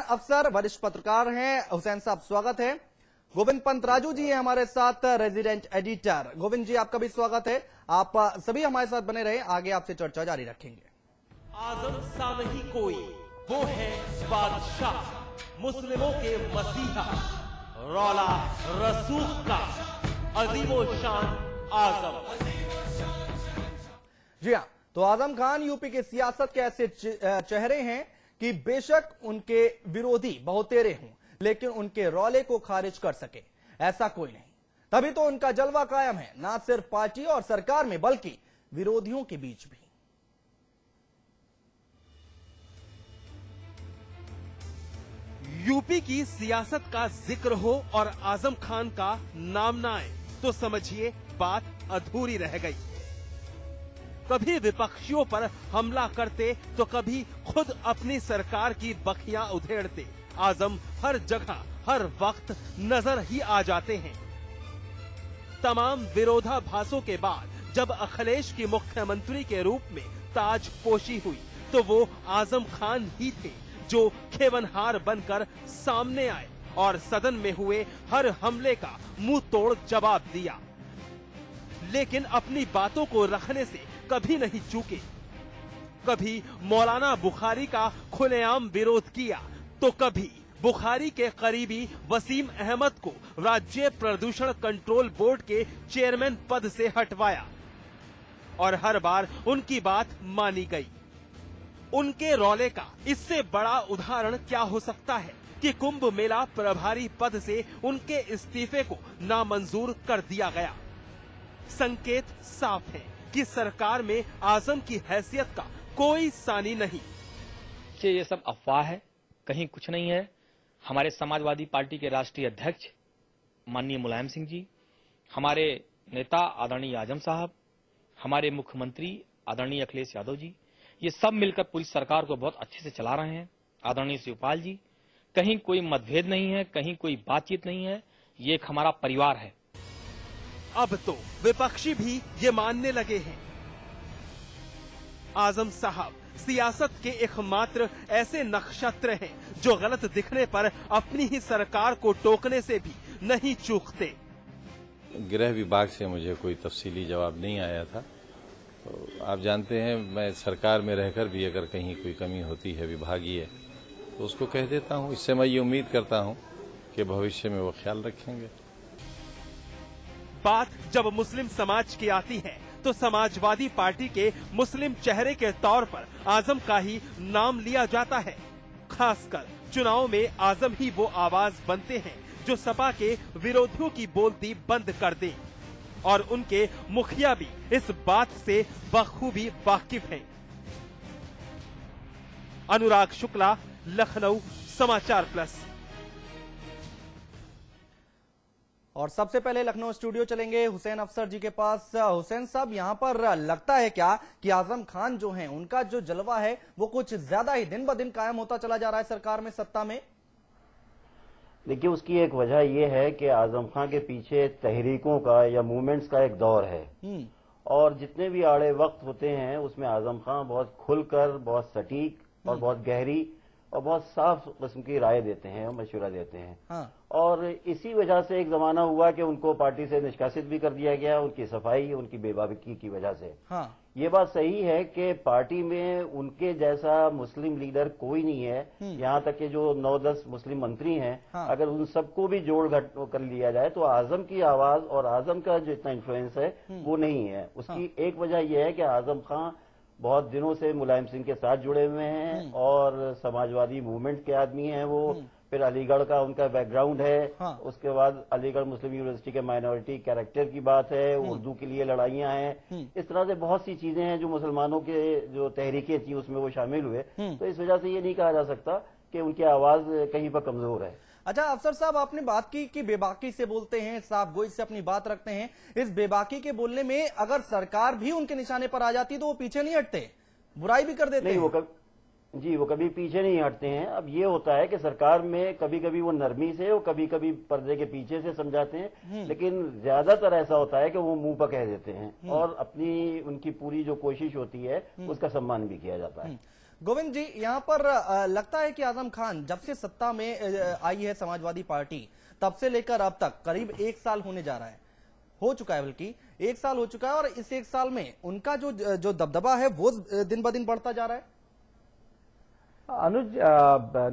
अफसर वरिष्ठ पत्रकार हैं हुसैन साहब, स्वागत है। गोविंद पंत राजू जी हैं हमारे साथ, रेजिडेंट एडिटर। गोविंद जी, आपका भी स्वागत है। आप सभी हमारे साथ बने रहे, आगे आपसे चर्चा जारी रखेंगे। आजम सा नहीं कोई, वो है बादशाह, मुस्लिमों के मसीहा, रौला रसूख का अजीमो शान आजम। जी हाँ, तो आजम खान यूपी की सियासत के ऐसे चेहरे हैं कि बेशक उनके विरोधी बहुतेरे हों, लेकिन उनके रौले को खारिज कर सके ऐसा कोई नहीं। तभी तो उनका जलवा कायम है, ना सिर्फ पार्टी और सरकार में बल्कि विरोधियों के बीच भी। यूपी की सियासत का जिक्र हो और आजम खान का नाम ना आए तो समझिए बात अधूरी रह गई। कभी विपक्षियों पर हमला करते तो कभी खुद अपनी सरकार की बखियां उधेड़ते। आजम हर जगह हर वक्त नजर ही आ जाते हैं। तमाम विरोधाभासों के बाद जब अखिलेश की मुख्यमंत्री के रूप में ताजपोशी हुई तो वो आजम खान ही थे जो खेवनहार बनकर सामने आए और सदन में हुए हर हमले का मुंह तोड़ जवाब दिया। लेकिन अपनी बातों को रखने से कभी नहीं चूके। कभी मौलाना बुखारी का खुलेआम विरोध किया तो कभी बुखारी के करीबी वसीम अहमद को राज्य प्रदूषण कंट्रोल बोर्ड के चेयरमैन पद से हटवाया और हर बार उनकी बात मानी गई। उनके रौले का इससे बड़ा उदाहरण क्या हो सकता है कि कुंभ मेला प्रभारी पद से उनके इस्तीफे को नामंजूर कर दिया गया। संकेत साफ है कि सरकार में आजम की हैसियत का कोई सानी नहीं। ये सब अफवाह है, कहीं कुछ नहीं है। हमारे समाजवादी पार्टी के राष्ट्रीय अध्यक्ष माननीय मुलायम सिंह जी, हमारे नेता आदरणीय आजम साहब, हमारे मुख्यमंत्री आदरणीय अखिलेश यादव जी, ये सब मिलकर पूरी सरकार को बहुत अच्छे से चला रहे हैं। आदरणीय शिवपाल जी, कहीं कोई मतभेद नहीं है, कहीं कोई बातचीत नहीं है, ये एक हमारा परिवार है। अब तो विपक्षी भी ये मानने लगे हैं। आजम साहब सियासत के एकमात्र ऐसे नक्षत्र हैं जो गलत दिखने पर अपनी ही सरकार को टोकने से भी नहीं चूकते। गृह विभाग से मुझे कोई तफसीली जवाब नहीं आया था। तो आप जानते हैं, मैं सरकार में रहकर भी अगर कहीं कोई कमी होती है विभागीय तो उसको कह देता हूं। इससे मैं ये उम्मीद करता हूं कि भविष्य में वो ख्याल रखेंगे। बात जब मुस्लिम समाज की आती है तो समाजवादी पार्टी के मुस्लिम चेहरे के तौर पर आजम का ही नाम लिया जाता है। खासकर चुनाव में आजम ही वो आवाज बनते हैं जो सपा के विरोधियों की बोलती बंद कर दे और उनके मुखिया भी इस बात से बखूबी वाकिफ हैं। अनुराग शुक्ला, लखनऊ, समाचार प्लस। और सबसे पहले लखनऊ स्टूडियो चलेंगे हुसैन अफसर जी के पास। हुसैन साहब, यहां पर लगता है क्या कि आजम खान जो हैं उनका जो जलवा है वो कुछ ज्यादा ही दिन ब दिन कायम होता चला जा रहा है सरकार में, सत्ता में? देखिए, उसकी एक वजह यह है कि आजम खान के पीछे तहरीकों का या मूवमेंट्स का एक दौर है और जितने भी आड़े वक्त होते हैं उसमें आजम खान बहुत खुलकर, बहुत सटीक और बहुत गहरी और बहुत साफ किस्म की राय देते हैं और मशवरा देते हैं। हाँ। और इसी वजह से एक जमाना हुआ कि उनको पार्टी से निष्कासित भी कर दिया गया, उनकी सफाई, उनकी बेबाकी की वजह से। हाँ। ये बात सही है कि पार्टी में उनके जैसा मुस्लिम लीडर कोई नहीं है। यहाँ तक कि जो 9-10 मुस्लिम मंत्री हैं, हाँ। अगर उन सबको भी जोड़ घट कर लिया जाए तो आजम की आवाज और आजम का जो इतना इन्फ्लुएंस है वो नहीं है। उसकी एक वजह यह है कि आजम खान बहुत दिनों से मुलायम सिंह के साथ जुड़े हुए हैं और समाजवादी मूवमेंट के आदमी हैं वो। फिर अलीगढ़ का उनका बैकग्राउंड है। हाँ। उसके बाद अलीगढ़ मुस्लिम यूनिवर्सिटी के माइनॉरिटी कैरेक्टर की बात है, उर्दू के लिए लड़ाइयां हैं। इस तरह से बहुत सी चीजें हैं जो मुसलमानों के जो तहरीकें थी उसमें वो शामिल हुए। तो इस वजह से ये नहीं कहा जा सकता कि उनकी आवाज कहीं पर कमजोर है। अच्छा अफसर साहब, आपने बात की कि बेबाकी से बोलते हैं, साफ गोई से अपनी बात रखते हैं। इस बेबाकी के बोलने में अगर सरकार भी उनके निशाने पर आ जाती तो वो पीछे नहीं हटते, बुराई भी कर देते हैं। वो कभी पीछे नहीं हटते हैं। अब ये होता है कि सरकार में कभी कभी वो नरमी से और कभी कभी पर्दे के पीछे से समझाते हैं, लेकिन ज्यादातर ऐसा होता है कि वो मुंह पर कह देते हैं और अपनी उनकी पूरी जो कोशिश होती है उसका सम्मान भी किया जाता है। गोविंद जी, यहाँ पर लगता है कि आजम खान जब से सत्ता में आई है समाजवादी पार्टी, तब से लेकर अब तक करीब 1 साल होने जा रहा है, हो चुका है, बल्कि 1 साल हो चुका है, और इस 1 साल में उनका जो दबदबा है वो दिन ब दिन बढ़ता जा रहा है। अनुज,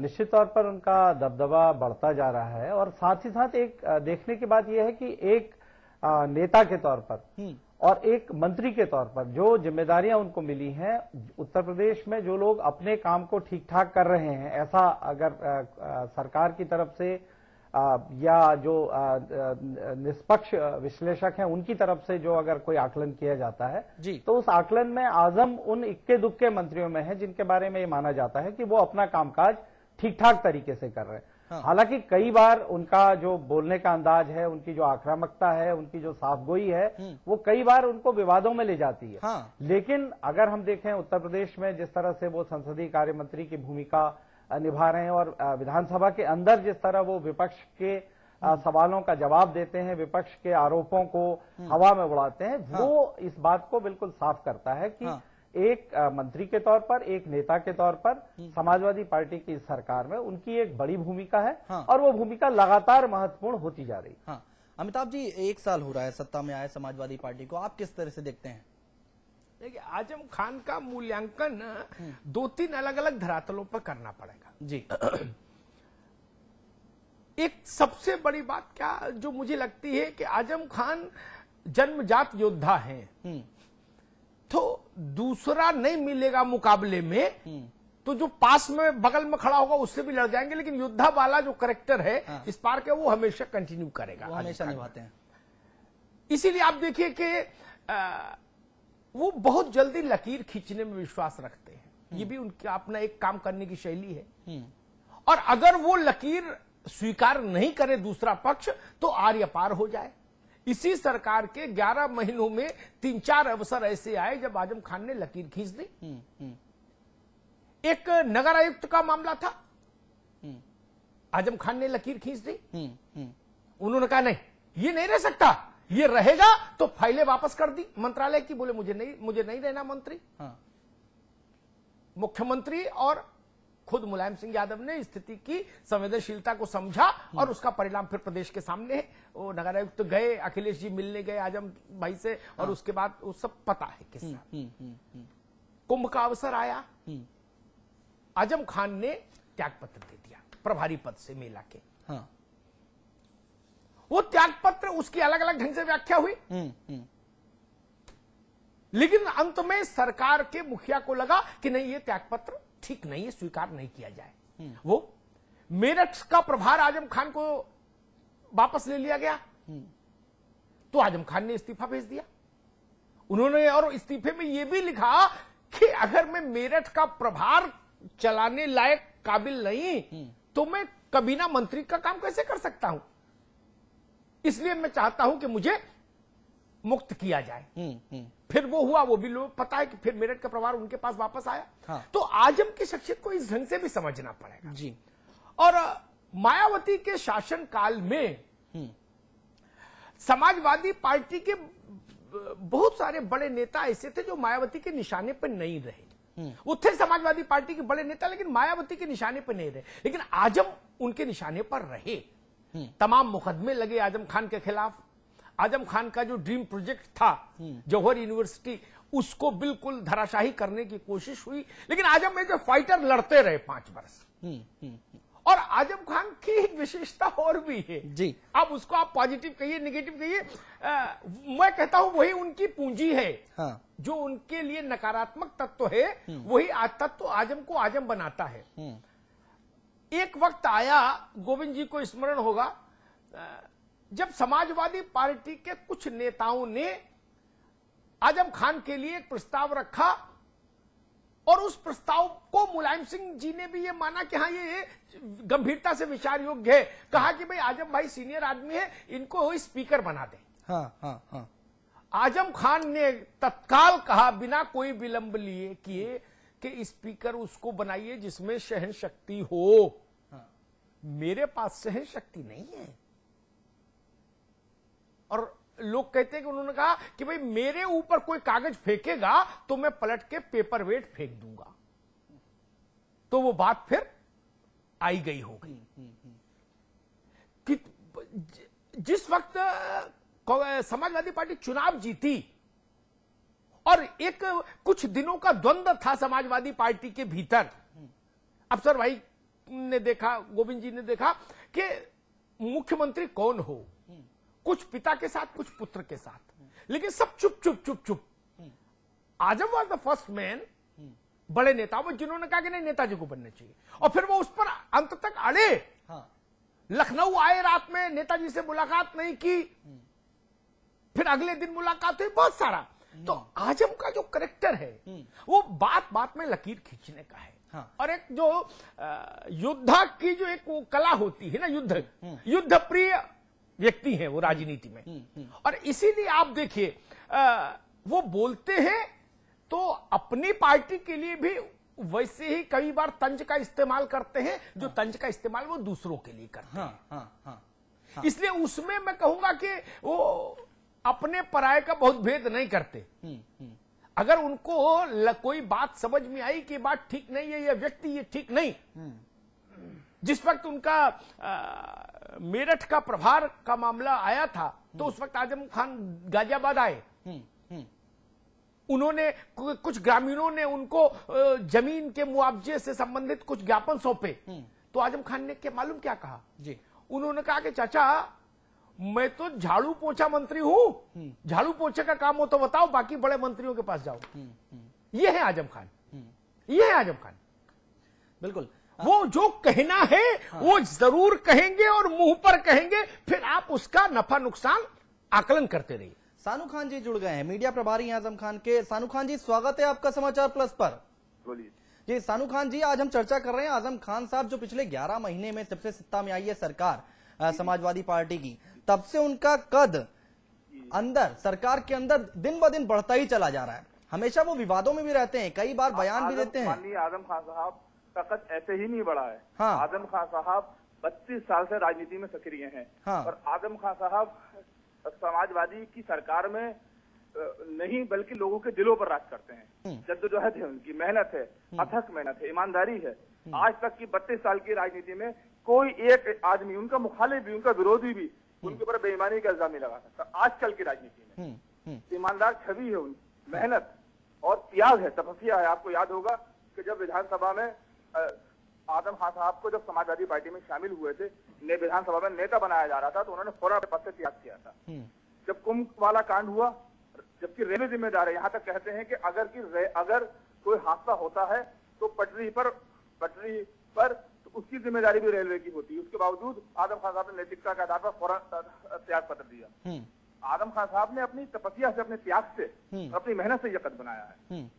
निश्चित तौर पर उनका दबदबा बढ़ता जा रहा है, और साथ ही साथ एक देखने की बात यह है कि एक नेता के तौर पर और एक मंत्री के तौर पर जो जिम्मेदारियां उनको मिली हैं, उत्तर प्रदेश में जो लोग अपने काम को ठीक ठाक कर रहे हैं, ऐसा अगर सरकार की तरफ से या जो निष्पक्ष विश्लेषक हैं उनकी तरफ से जो अगर कोई आकलन किया जाता है जी, तो उस आकलन में आजम उन इक्के दुक्के मंत्रियों में है जिनके बारे में ये माना जाता है कि वो अपना कामकाज ठीक ठाक तरीके से कर रहे हैं। हाँ। हालांकि कई बार उनका जो बोलने का अंदाज है, उनकी जो आक्रामकता है, उनकी जो साफगोई है, वो कई बार उनको विवादों में ले जाती है। हाँ। लेकिन अगर हम देखें उत्तर प्रदेश में जिस तरह से वो संसदीय कार्य मंत्री की भूमिका निभा रहे हैं और विधानसभा के अंदर जिस तरह वो विपक्ष के सवालों का जवाब देते हैं, विपक्ष के आरोपों को हवा में उड़ाते हैं, वो इस बात को बिल्कुल साफ करता है कि एक मंत्री के तौर पर, एक नेता के तौर पर समाजवादी पार्टी की सरकार में उनकी एक बड़ी भूमिका है। और वो भूमिका लगातार महत्वपूर्ण होती जा रही है। अमिताभ जी, 1 साल हो रहा है सत्ता में आए समाजवादी पार्टी को, आप किस तरह से देखते हैं? देखिए, आजम खान का मूल्यांकन 2-3 अलग अलग धरातलों पर करना पड़ेगा जी। एक सबसे बड़ी बात क्या जो मुझे लगती है कि आजम खान जन्मजात योद्धा हैं, तो दूसरा नहीं मिलेगा मुकाबले में, तो जो पास में बगल में खड़ा होगा उससे भी लड़ जाएंगे, लेकिन योद्धा वाला जो कैरेक्टर है इस पार के, वो हमेशा कंटिन्यू करेगा, वो हमेशा निभाते हैं। इसीलिए आप देखिए कि वो बहुत जल्दी लकीर खींचने में विश्वास रखते हैं। ये भी उनका अपना एक काम करने की शैली है। और अगर वो लकीर स्वीकार नहीं करे दूसरा पक्ष, तो आर या पार हो जाए। इसी सरकार के 11 महीनों में 3-4 अवसर ऐसे आए जब आजम खान ने लकीर खींच दी। एक नगर आयुक्त का मामला था, आजम खान ने लकीर खींच दी। उन्होंने कहा नहीं, ये नहीं रह सकता, ये रहेगा तो फाइलें वापस कर दी मंत्रालय की, बोले मुझे नहीं रहना मंत्री। मुख्यमंत्री और खुद मुलायम सिंह यादव ने स्थिति की संवेदनशीलता को समझा और उसका परिणाम फिर प्रदेश के सामने है। वो नगर आयुक्त गए, अखिलेश जी मिलने गए आजम भाई से, और उसके बाद वो सब पता है किस्सा। कुंभ का अवसर आया, आजम खान ने त्यागपत्र दे दिया प्रभारी पद से मेला के। वो त्यागपत्र, उसकी अलग अलग ढंग से व्याख्या हुई, लेकिन अंत में सरकार के मुखिया को लगा कि नहीं, ये त्यागपत्र ठीक नहीं है, स्वीकार नहीं किया जाए। वो मेरठ का प्रभार आजम खान को वापस ले लिया गया, तो आजम खान ने इस्तीफा भेज दिया। उन्होंने और इस्तीफे में यह भी लिखा कि अगर मैं मेरठ का प्रभार चलाने लायक काबिल नहीं, तो मैं कबीना मंत्री का काम कैसे कर सकता हूं, इसलिए मैं चाहता हूं कि मुझे मुक्त किया जाए। फिर वो हुआ, वो भी लोग पता है कि फिर मेरठ का प्रभार उनके पास वापस आया। तो आजम की शख्सियत को इस ढंग से भी समझना पड़ेगा जी। और मायावती के शासन काल में समाजवादी पार्टी के बहुत सारे बड़े नेता ऐसे थे जो मायावती के निशाने पर नहीं रहे। वो थे समाजवादी पार्टी के बड़े नेता, लेकिन मायावती के निशाने पर नहीं रहे, लेकिन आजम उनके निशाने पर रहे। तमाम मुकदमे लगे आजम खान के खिलाफ। आजम खान का जो ड्रीम प्रोजेक्ट था जौहर यूनिवर्सिटी, उसको बिल्कुल धराशाही करने की कोशिश हुई, लेकिन आजम में जो फाइटर लड़ते रहे 5 वर्ष। और आजम खान की एक विशेषता और भी है जी, अब उसको आप पॉजिटिव कहिए नेगेटिव कहिए, मैं कहता हूं वही उनकी पूंजी है। जो उनके लिए नकारात्मक तत्व है, वही तत्व आजम को आजम बनाता है। एक वक्त आया, गोविंद जी को स्मरण होगा, जब समाजवादी पार्टी के कुछ नेताओं ने आजम खान के लिए एक प्रस्ताव रखा, और उस प्रस्ताव को मुलायम सिंह जी ने भी ये माना कि हाँ, ये गंभीरता से विचार योग्य है। कहा कि भाई आजम भाई सीनियर आदमी है, इनको स्पीकर बना दे। आजम खान ने तत्काल कहा, बिना कोई विलंब लिए किए, कि स्पीकर उसको बनाइए जिसमें सहन शक्ति हो। मेरे पास सहन शक्ति नहीं है। और लोग कहते हैं कि उन्होंने कहा कि भाई मेरे ऊपर कोई कागज फेंकेगा तो मैं पलट के पेपर वेट फेंक दूंगा। तो वो बात फिर आई गई हो गई कि जिस वक्त समाजवादी पार्टी चुनाव जीती और एक कुछ दिनों का द्वंद्व था समाजवादी पार्टी के भीतर, अफसर भाई ने देखा, गोविंद जी ने देखा कि मुख्यमंत्री कौन हो, कुछ पिता के साथ कुछ पुत्र के साथ, लेकिन सब चुप चुप चुप चुप। आजम वॉज द फर्स्ट मैन, बड़े नेता वो, जिन्होंने कहा कि नहीं नेताजी को बनना चाहिए, और फिर वो उस पर अंत तक अड़े। लखनऊ आए, रात में नेताजी से मुलाकात नहीं की, फिर अगले दिन मुलाकात हुई, बहुत सारा। तो आजम का जो करेक्टर है वो बात बात में लकीर खींचने का है। और एक जो योद्धा की जो एक वो कला होती है ना, युद्ध प्रिय व्यक्ति है वो राजनीति में। और इसीलिए आप देखिए वो बोलते हैं तो अपनी पार्टी के लिए भी वैसे ही कई बार तंज का इस्तेमाल करते हैं, जो तंज का इस्तेमाल वो दूसरों के लिए करते हैं। इसलिए उसमें मैं कहूंगा कि वो अपने पराये का बहुत भेद नहीं करते। अगर उनको कोई बात समझ में आई कि बात ठीक नहीं है, यह व्यक्ति ये ठीक नहीं, जिस वक्त उनका मेरठ का प्रभार का मामला आया था तो उस वक्त आजम खान गाजियाबाद आए, उन्होंने कुछ ग्रामीणों ने उनको जमीन के मुआवजे से संबंधित कुछ ज्ञापन सौंपे, तो आजम खान ने मालूम क्या कहा जी? उन्होंने कहा कि चाचा मैं तो झाड़ू पोछा मंत्री हूं, झाड़ू पोछे का काम हो तो बताओ, बाकी बड़े मंत्रियों के पास जाओ। ये है आजम खान, ये है आजम खान। बिल्कुल, वो जो कहना है वो जरूर कहेंगे और मुंह पर कहेंगे, फिर आप उसका नफा नुकसान आकलन करते रहिए। सानू खान जी जुड़ गए हैं, मीडिया प्रभारी आजम खान के। सानू खान जी, स्वागत है आपका समाचार प्लस पर। बोलिए जी। सानू खान जी, आज हम चर्चा कर रहे हैं आजम खान साहब, जो पिछले 11 महीने में जब से सत्ता में आई है सरकार समाजवादी पार्टी की, तब से उनका कद अंदर सरकार के अंदर दिन ब दिन बढ़ता ही चला जा रहा है। हमेशा वो विवादों में भी रहते हैं, कई बार बयान भी देते हैं। आजम खान साहब का कद ऐसे ही नहीं बढ़ा है। हाँ। आजम खान साहब 32 साल से राजनीति में सक्रिय हैं। हाँ। और आजम खान साहब समाजवादी की सरकार में नहीं बल्कि लोगों के दिलों पर राज करते हैं। जद्दोजहद है उनकी, मेहनत है, अथक मेहनत है, ईमानदारी है। आज तक की 32 साल की राजनीति में कोई एक आदमी, उनका मुखालिफ भी, उनका विरोधी भी, उनके ऊपर बेईमानी का इल्जाम नहीं लगा सकता। आजकल की राजनीति में ईमानदार छवि है उनकी, मेहनत और त्याग है, तपस्या है। आपको याद होगा कि जब विधानसभा में आजम खान साहब को जब समाजवादी पार्टी में शामिल हुए थे, विधानसभा में नेता बनाया जा रहा था, तो उन्होंने फौरन पद से त्याग किया था। जब कुंभ वाला कांड हुआ, जबकि रेलवे जिम्मेदार है, यहाँ तक कहते हैं कि अगर कोई हादसा होता है तो पटरी पर तो उसकी जिम्मेदारी भी रेलवे की होती है। उसके बावजूद आजम खान साहब ने नैतिकता के आधार पर फौरन त्याग पत्र दिया। आजम खान साहब ने अपनी तपस्या से, अपने त्याग से, अपनी मेहनत से यह कद बनाया है।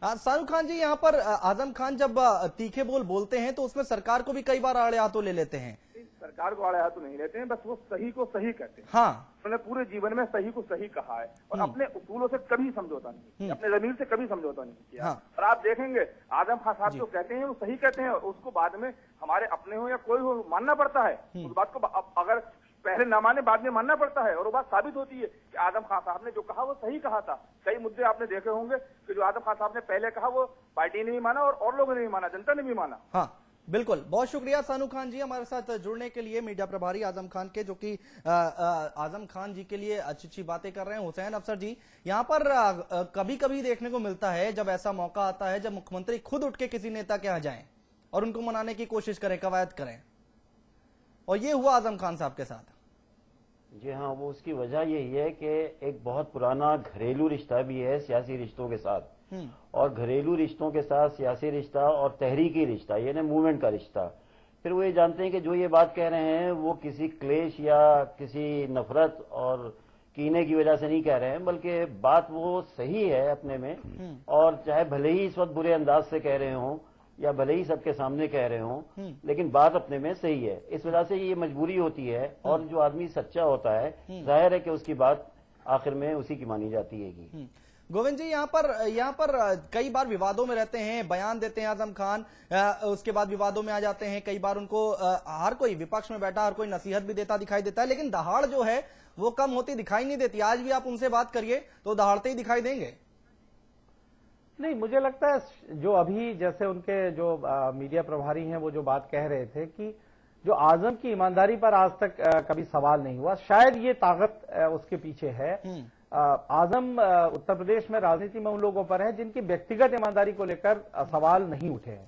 सानू खान जी, यहाँ पर आजम खान जब तीखे बोल बोलते हैं तो उसमें सरकार को भी कई बार आड़े हाथों ले लेते हैं। सरकार को आड़े हाथों नहीं लेते हैं, बस वो सही को सही कहते हैं। हाँ। उन्होंने पूरे जीवन में सही को सही कहा है और अपने उसूलों से कभी समझौता नहीं किया, अपने जमीर से कभी समझौता नहीं किया। हाँ। और आप देखेंगे आजम खान साहब जो कहते हैं वो सही कहते हैं, और उसको बाद में हमारे अपने हो या कोई हो मानना पड़ता है। उस बात को अगर पहले न माने बाद में मानना पड़ता है, और वो बात साबित होती है कि आजम खान साहब ने जो कहा वो सही कहा था। कई मुद्दे आपने देखे होंगे कि जो आजम खान साहब ने पहले कहा वो पार्टी ने भी माना और लोगों ने भी माना, जनता ने भी माना। हाँ, बिल्कुल। बहुत शुक्रिया सानू खान जी हमारे साथ जुड़ने के लिए, मीडिया प्रभारी आजम खान के, जो कि आजम खान जी के लिए अच्छी अच्छी बातें कर रहे हैं। हुसैन अफसर जी, यहाँ पर कभी कभी देखने को मिलता है जब ऐसा मौका आता है जब मुख्यमंत्री खुद उठ के किसी नेता के यहाँ जाएं और उनको मनाने की कोशिश करें, कवायद करें, और ये हुआ आजम खान साहब के साथ। जी हाँ, वो उसकी वजह यही है कि एक बहुत पुराना घरेलू रिश्ता भी है सियासी रिश्तों के साथ, और घरेलू रिश्तों के साथ सियासी रिश्ता और तहरीकी रिश्ता, यानी मूवमेंट का रिश्ता। फिर वो ये जानते हैं कि जो ये बात कह रहे हैं वो किसी क्लेश या किसी नफरत और कीने की वजह से नहीं कह रहे हैं, बल्कि बात वो सही है अपने में, और चाहे भले ही इस वक्त बुरे अंदाज से कह रहे हों या भले ही सबके सामने कह रहे हों, लेकिन बात अपने में सही है। इस वजह से ये मजबूरी होती है, और जो आदमी सच्चा होता है जाहिर है कि उसकी बात आखिर में उसी की मानी जाती है। गोविंद जी, यहाँ पर कई बार विवादों में रहते हैं, बयान देते हैं आजम खान, उसके बाद विवादों में आ जाते हैं। कई बार उनको हर कोई विपक्ष में बैठा हर कोई नसीहत भी देता दिखाई देता है, लेकिन दहाड़ जो है वो कम होती दिखाई नहीं देती। आज भी आप उनसे बात करिए तो दहाड़ते ही दिखाई देंगे। नहीं, मुझे लगता है जो अभी जैसे उनके जो मीडिया प्रभारी हैं वो जो बात कह रहे थे कि जो आजम की ईमानदारी पर आज तक कभी सवाल नहीं हुआ, शायद ये ताकत उसके पीछे है। आजम उत्तर प्रदेश में राजनीति में उन लोगों पर है जिनकी व्यक्तिगत ईमानदारी को लेकर सवाल नहीं उठे हैं।